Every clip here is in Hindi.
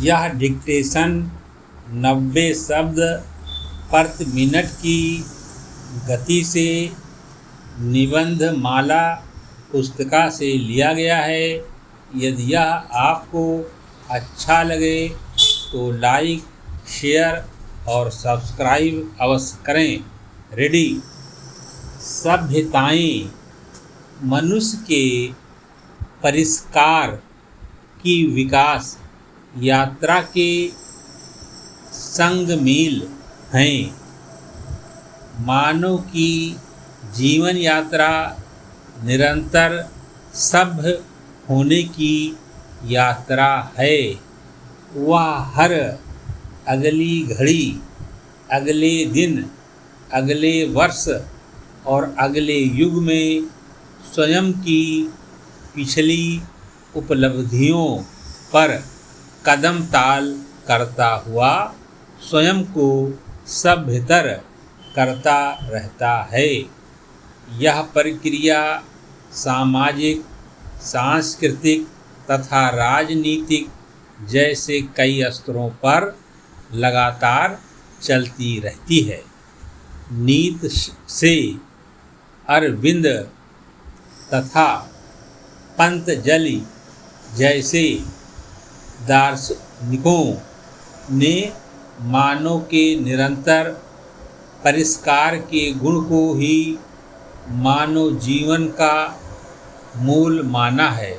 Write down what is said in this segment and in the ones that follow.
यह डिक्टेशन 90 शब्द प्रति मिनट की गति से निबंध माला पुस्तिका से लिया गया है। यदि यह आपको अच्छा लगे तो लाइक, शेयर और सब्सक्राइब अवश्य करें। रेडी। सभ्यताएं मनुष्य के परिष्कार की विकास यात्रा के संगमील हैं। मानव की जीवन यात्रा निरंतर सभ्य होने की यात्रा है। वह हर अगली घड़ी, अगले दिन, अगले वर्ष और अगले युग में स्वयं की पिछली उपलब्धियों पर कदम ताल करता हुआ स्वयं को सभ्यतर करता रहता है। यह प्रक्रिया सामाजिक, सांस्कृतिक तथा राजनीतिक जैसे कई स्तरों पर लगातार चलती रहती है। नीति से अरविंद तथा पतंजलि जैसे दार्शनिकों ने मानव के निरंतर परिष्कार के गुण को ही मानव जीवन का मूल माना है।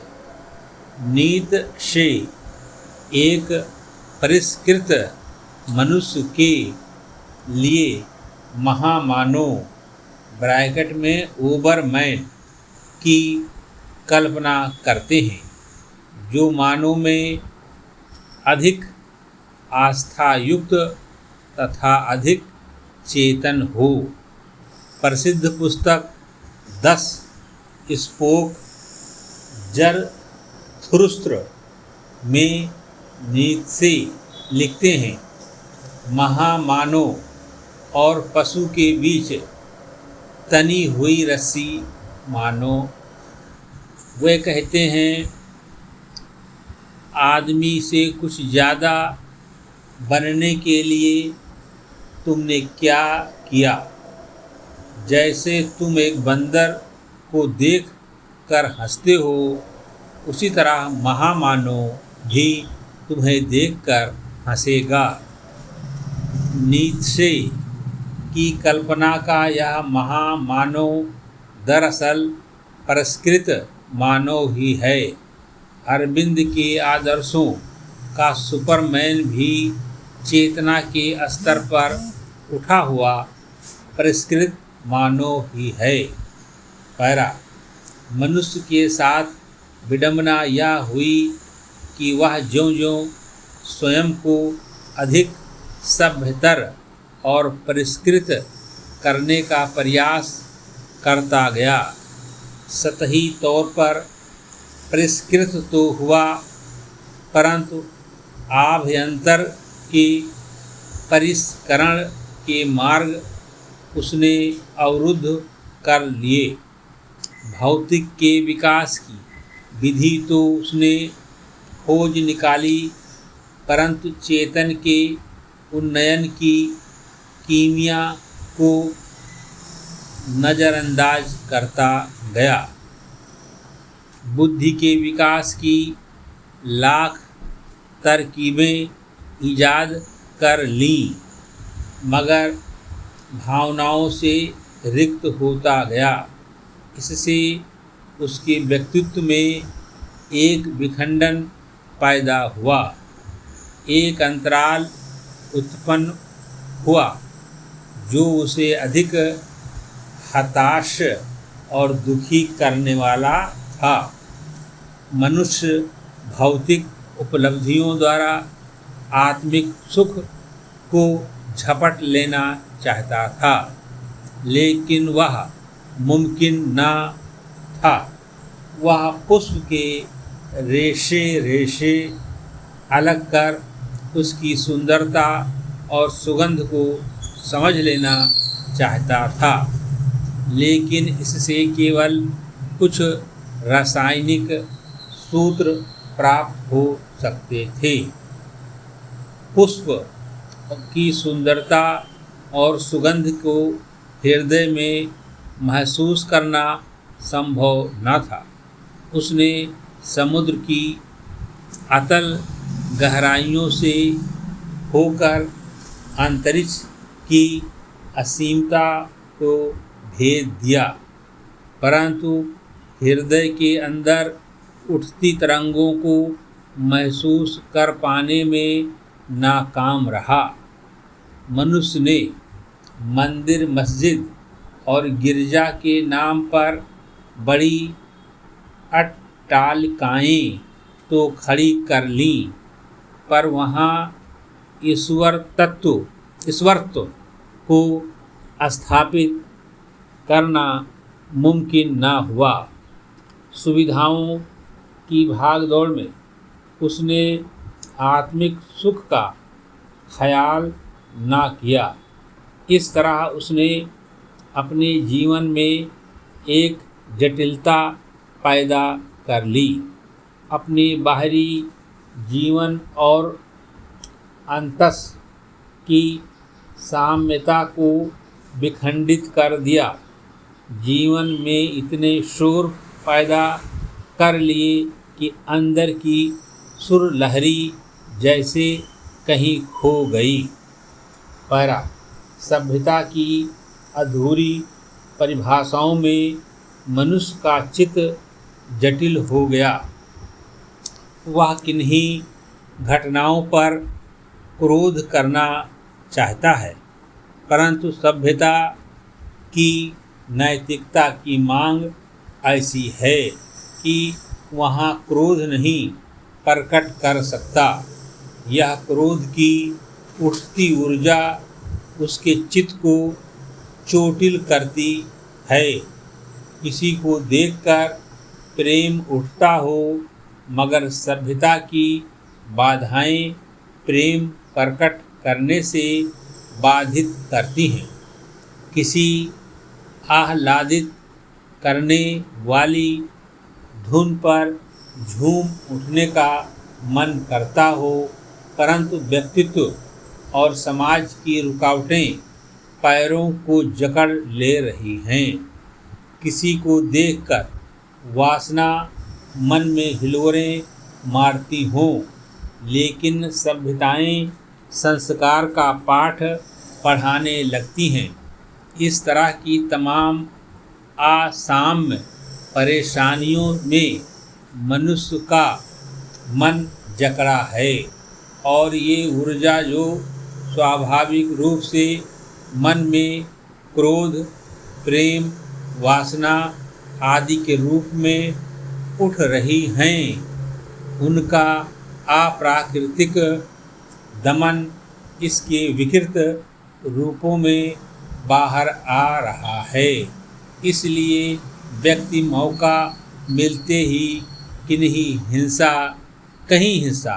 नीति से एक परिष्कृत मनुष्य के लिए महामानव ब्रैकेट में ओबरमैन की कल्पना करते हैं, जो मानव में अधिक आस्थायुक्त तथा अधिक चेतन हो। प्रसिद्ध पुस्तक 10 स्पोक ज़रथुस्त्र में नीत्शे लिखते हैं, महामानव और पशु के बीच तनी हुई रस्सी मानो। वे कहते हैं, आदमी से कुछ ज़्यादा बनने के लिए तुमने क्या किया? जैसे तुम एक बंदर को देख कर हंसते हो, उसी तरह महामानव भी तुम्हें देखकर हंसेगा। नीत्शे की कल्पना का यह महामानव दरअसल परिष्कृत मानव ही है। अरविंद के आदर्शों का सुपरमैन भी चेतना के स्तर पर उठा हुआ परिष्कृत मानव ही है। पैरा। मनुष्य के साथ विडंबना यह हुई कि वह ज्यों-ज्यों स्वयं को अधिक सभ्यतर और परिष्कृत करने का प्रयास करता गया, सतही तौर पर परिष्कृत तो हुआ, परंतु आभ्यंतर के परिष्करण के मार्ग उसने अवरुद्ध कर लिए। भौतिक के विकास की विधि तो उसने खोज निकाली, परंतु चेतन के उन्नयन की कीमिया को नज़रअंदाज करता गया। बुद्धि के विकास की लाख तरकीबें ईजाद कर लीं, मगर भावनाओं से रिक्त होता गया। इससे उसके व्यक्तित्व में एक विखंडन पैदा हुआ, एक अंतराल उत्पन्न हुआ जो उसे अधिक हताश और दुखी करने वाला था। मनुष्य भौतिक उपलब्धियों द्वारा आत्मिक सुख को झपट लेना चाहता था, लेकिन वह मुमकिन न था। वह पुष्प के रेशे रेशे अलग कर उसकी सुंदरता और सुगंध को समझ लेना चाहता था, लेकिन इससे केवल कुछ रासायनिक सूत्र प्राप्त हो सकते थे। पुष्प की सुंदरता और सुगंध को हृदय में महसूस करना संभव न था। उसने समुद्र की अतल गहराइयों से होकर अंतरिक्ष की असीमता को भेद दिया, परंतु हृदय के अंदर उठती तरंगों को महसूस कर पाने में नाकाम रहा। मनुष्य ने मंदिर, मस्जिद और गिरजा के नाम पर बड़ी अट्टालिकाएं तो खड़ी कर लीं, पर वहाँ ईश्वरत्व को स्थापित करना मुमकिन न हुआ। सुविधाओं की भागदौड़ में उसने आत्मिक सुख का ख्याल ना किया। इस तरह उसने अपने जीवन में एक जटिलता पैदा कर ली। अपने बाहरी जीवन और अंतस की साम्यता को विखंडित कर दिया। जीवन में इतने शोर पैदा कर लिए कि अंदर की सुर लहरी जैसे कहीं खो गई। पैरा सभ्यता की अधूरी परिभाषाओं में मनुष्य का चित्त जटिल हो गया। वह किन्हीं घटनाओं पर क्रोध करना चाहता है, परंतु सभ्यता की नैतिकता की मांग ऐसी है कि वहाँ क्रोध नहीं प्रकट कर सकता। यह क्रोध की उठती ऊर्जा उसके चित्त को चोटिल करती है। किसी को देखकर प्रेम उठता हो, मगर सभ्यता की बाधाएं प्रेम प्रकट करने से बाधित करती हैं। किसी आह्लादित करने वाली धुन पर झूम उठने का मन करता हो, परंतु व्यक्तित्व और समाज की रुकावटें पैरों को जकड़ ले रही हैं। किसी को देखकर वासना मन में हिलोरें मारती हों, लेकिन सभ्यताएं संस्कार का पाठ पढ़ाने लगती हैं। इस तरह की तमाम असाम्य परेशानियों में मनुष्य का मन जकड़ा है, और ये ऊर्जा जो स्वाभाविक रूप से मन में क्रोध, प्रेम, वासना आदि के रूप में उठ रही हैं, उनका अप्राकृतिक दमन इसके विकृत रूपों में बाहर आ रहा है। इसलिए व्यक्ति मौका मिलते ही कहीं हिंसा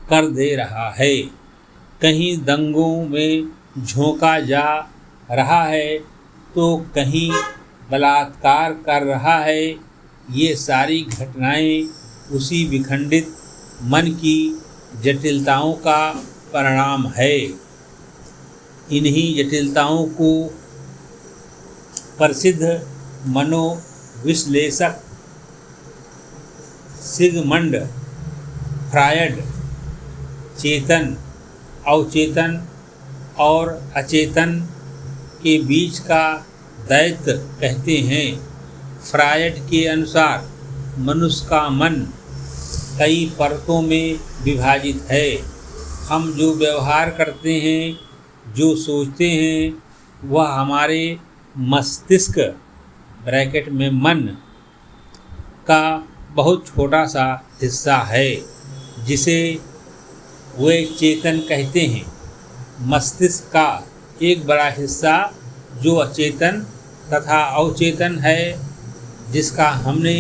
कर दे रहा है, कहीं दंगों में झोंका जा रहा है, तो कहीं बलात्कार कर रहा है। ये सारी घटनाएं उसी विखंडित मन की जटिलताओं का परिणाम है। इन्हीं जटिलताओं को प्रसिद्ध मनोविश्लेषक सिगमंड फ्रायड चेतन, अवचेतन और अचेतन के बीच का द्वैत कहते हैं। फ्रायड के अनुसार मनुष्य का मन कई परतों में विभाजित है। हम जो व्यवहार करते हैं, जो सोचते हैं, वह हमारे मस्तिष्क ब्रैकेट में मन का बहुत छोटा सा हिस्सा है, जिसे वे चेतन कहते हैं। मस्तिष्क का एक बड़ा हिस्सा जो अचेतन तथा अवचेतन है, जिसका हमने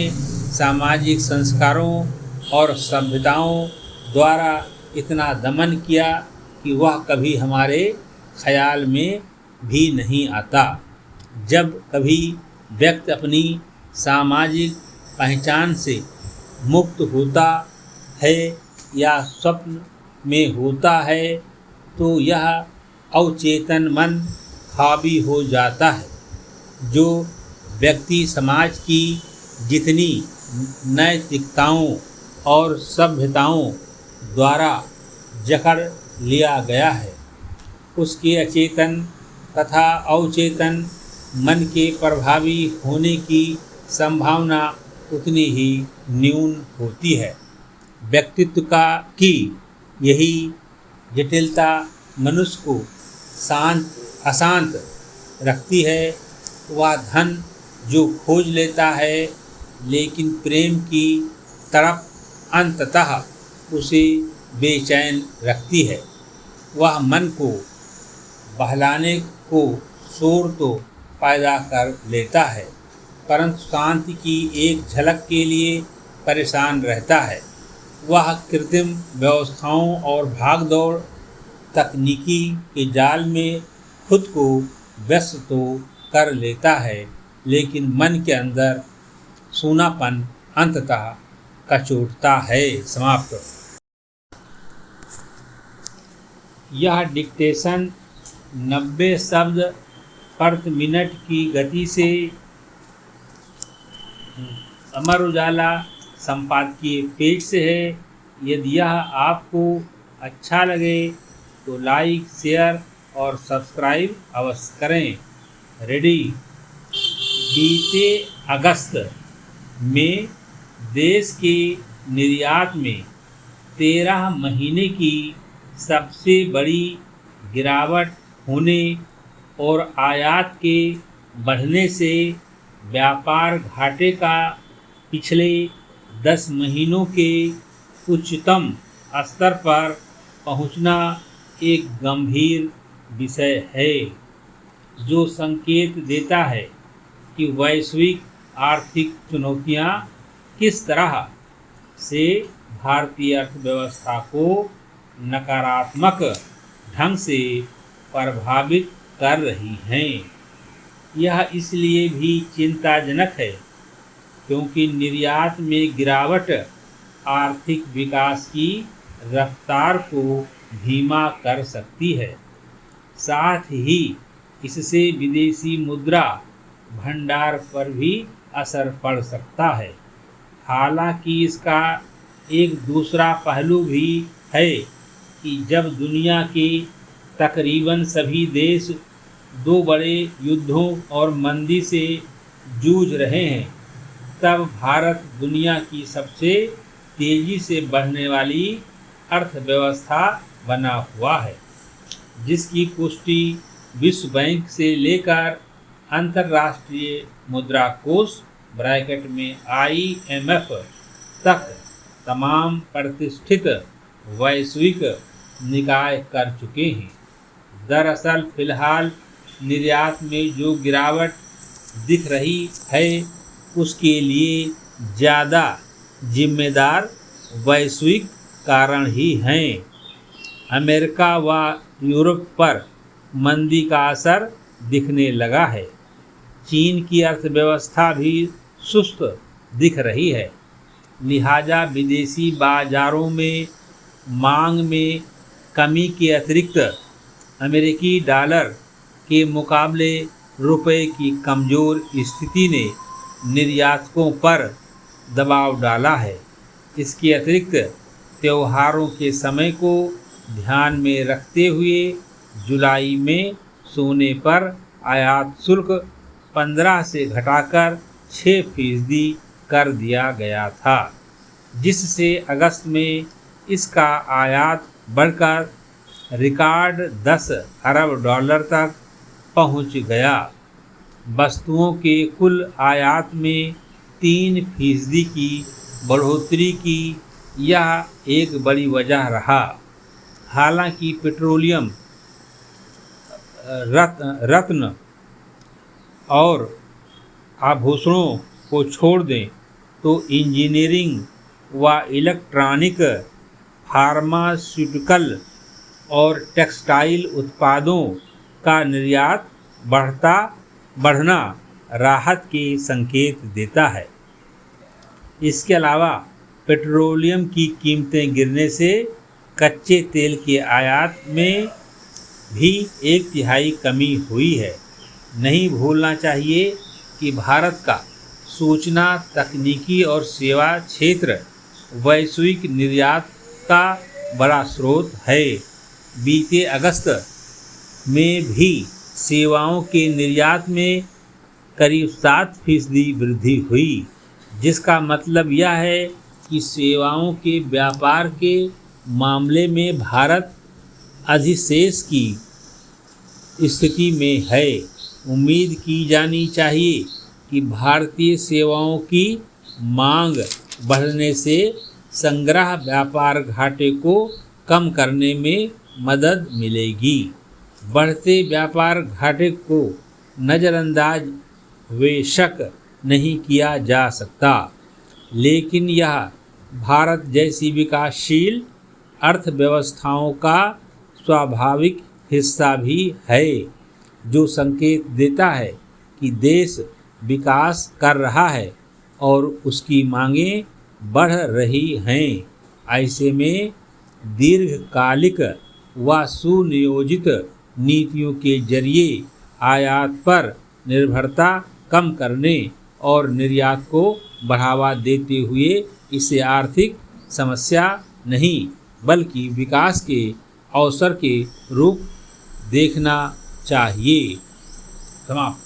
सामाजिक संस्कारों और सभ्यताओं द्वारा इतना दमन किया कि वह कभी हमारे ख्याल में भी नहीं आता। जब कभी व्यक्ति अपनी सामाजिक पहचान से मुक्त होता है या स्वप्न में होता है तो यह अवचेतन मन हावी हो जाता है, जो व्यक्ति समाज की जितनी नैतिकताओं और सभ्यताओं द्वारा जकड़ लिया गया है, उसके अचेतन तथा अवचेतन मन के प्रभावी होने की संभावना उतनी ही न्यून होती है। व्यक्तित्व की यही जटिलता मनुष्य को अशांत रखती है। वह धन जो खोज लेता है, लेकिन प्रेम की तड़प अंततः उसे बेचैन रखती है। वह मन को बहलाने को शोर तो पैदा कर लेता है, परंतु शांति की एक झलक के लिए परेशान रहता है। वह कृत्रिम व्यवस्थाओं और भागदौड़ तकनीकी के जाल में खुद को व्यस्त तो कर लेता है, लेकिन मन के अंदर सूनापन अंततः कचोटता है। समाप्त। यह डिक्टेशन 90 शब्द प्रति मिनट की गति से अमर उजाला संपादकीय पेज से है। यदि यह आपको अच्छा लगे तो लाइक, शेयर और सब्सक्राइब अवश्य करें। रेडी। बीते अगस्त में देश के निर्यात में 13 महीने की सबसे बड़ी गिरावट होने और आयात के बढ़ने से व्यापार घाटे का पिछले 10 महीनों के उच्चतम स्तर पर पहुंचना एक गंभीर विषय है, जो संकेत देता है कि वैश्विक आर्थिक चुनौतियां किस तरह से भारतीय अर्थव्यवस्था को नकारात्मक ढंग से प्रभावित कर रही हैं। यह इसलिए भी चिंताजनक है क्योंकि निर्यात में गिरावट आर्थिक विकास की रफ्तार को धीमा कर सकती है। साथ ही इससे विदेशी मुद्रा भंडार पर भी असर पड़ सकता है। हालांकि इसका एक दूसरा पहलू भी है कि जब दुनिया के तकरीबन सभी देश 2 बड़े युद्धों और मंदी से जूझ रहे हैं, तब भारत दुनिया की सबसे तेजी से बढ़ने वाली अर्थव्यवस्था बना हुआ है, जिसकी पुष्टि विश्व बैंक से लेकर अंतर्राष्ट्रीय मुद्रा कोष ब्रैकेट में IMF तक तमाम प्रतिष्ठित वैश्विक निकाय कर चुके हैं। दरअसल फिलहाल निर्यात में जो गिरावट दिख रही है, उसके लिए ज़्यादा जिम्मेदार वैश्विक कारण ही हैं। अमेरिका व यूरोप पर मंदी का असर दिखने लगा है। चीन की अर्थव्यवस्था भी सुस्त दिख रही है। लिहाजा विदेशी बाजारों में मांग में कमी के अतिरिक्त अमेरिकी डॉलर के मुकाबले रुपए की कमज़ोर स्थिति ने निर्यातकों पर दबाव डाला है। इसके अतिरिक्त त्योहारों के समय को ध्यान में रखते हुए जुलाई में सोने पर आयात शुल्क 15 से घटाकर 6% कर दिया गया था, जिससे अगस्त में इसका आयात बढ़कर रिकॉर्ड $10 अरब तक पहुंच गया। वस्तुओं के कुल आयात में 3% की बढ़ोतरी की यह एक बड़ी वजह रहा। हालांकि पेट्रोलियम, रत्न और आभूषणों को छोड़ दें तो इंजीनियरिंग व इलेक्ट्रॉनिक, फार्मास्यूटिकल और टेक्सटाइल उत्पादों का निर्यात बढ़ना राहत के संकेत देता है। इसके अलावा पेट्रोलियम की कीमतें गिरने से कच्चे तेल के आयात में भी 1/3 कमी हुई है। नहीं भूलना चाहिए कि भारत का सूचना तकनीकी और सेवा क्षेत्र वैश्विक निर्यात का बड़ा स्रोत है। बीते अगस्त में भी सेवाओं के निर्यात में करीब 7% वृद्धि हुई, जिसका मतलब यह है कि सेवाओं के व्यापार के मामले में भारत अधिशेष की स्थिति में है। उम्मीद की जानी चाहिए कि भारतीय सेवाओं की मांग बढ़ने से संग्रह व्यापार घाटे को कम करने में मदद मिलेगी। बढ़ते व्यापार घाटे को नज़रअंदाज बेशक नहीं किया जा सकता, लेकिन यह भारत जैसी विकासशील अर्थव्यवस्थाओं का स्वाभाविक हिस्सा भी है, जो संकेत देता है कि देश विकास कर रहा है और उसकी मांगें बढ़ रही हैं। ऐसे में दीर्घकालिक व सुनियोजित नीतियों के जरिए आयात पर निर्भरता कम करने और निर्यात को बढ़ावा देते हुए इसे आर्थिक समस्या नहीं बल्कि विकास के अवसर के रूप देखना चाहिए। समाप्त।